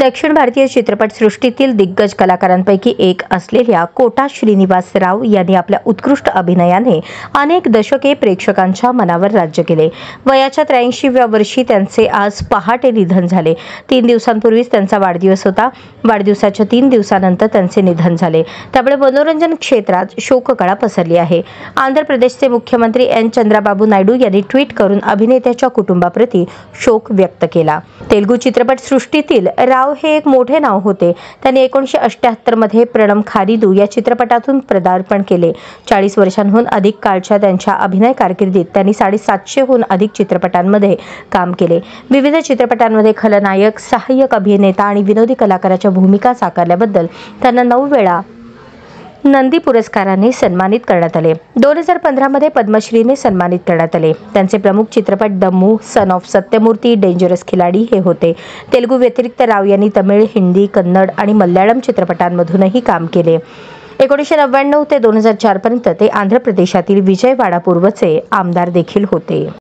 दक्षिण भारतीय चित्रपटसृष्टीतील दिग्गज कलाकारांपैकी एक असलेल्या कोटा श्रीनिवास राव यांनी आपल्या उत्कृष्ट अभिनयाने अनेक दशके प्रेक्षकांच्या मनावर राज्य केले. वयाच्या 83व्या वर्षी त्यांचे आज पहाटे निधन झाले. 3 दिवसांपूर्वीच त्यांचा वाढदिवस होता. वाढदिवसाच्या 3 दिवसानंतर त्यांचे निधन झाले. त्यामुळे मनोरंजन क्षेत्रात शोककळा पसरली आहे. आंध्र प्रदेशचे मुख्यमंत्री एन. चंद्राबाबू नायडू यांनी ट्विट करून अभिनेत्याच्या कुटुंबाप्रती शोक व्यक्त केला. तेलुगू चित्रपटसृष्टीतील राव हे एक मोठे नाव होते. त्यांनी 1978 मध्ये प्रणम खारिदू या चित्रपटातून पदार्पण केले. 40 वर्षांहून अधिक काळच्या त्यांच्या अभिनय कारकिर्दीत त्यांनी 750हून अधिक चित्रपटांमध्ये काम केले. विविध चित्रपटांमध्ये खलनायक, सहाय्यक अभिनेता आणि विनोदी कलाकाराच्या भूमिका साकारल्याबद्दल त्यांना 9 वेळा नंदी पुरस्काराने सन्मानित करण्यात आले. 2015 मध्ये पद्मश्रीने सन्मानित करण्यात आले. त्यांचे प्रमुख चित्रपट Dammu, son of Satyamurti, dangerous खिलाडी हे होते. तेलुगू व्यतिरिक्त राव यांनी तमिळ, हिंदी, कन्नड आणि मल्याळम चित्रपटांमधूनही काम केले. 1999 ते 2004 पर्यंत ते आंध्र प्रदेशातील विजयवाडा पूर्वचे आमदार देखील होते.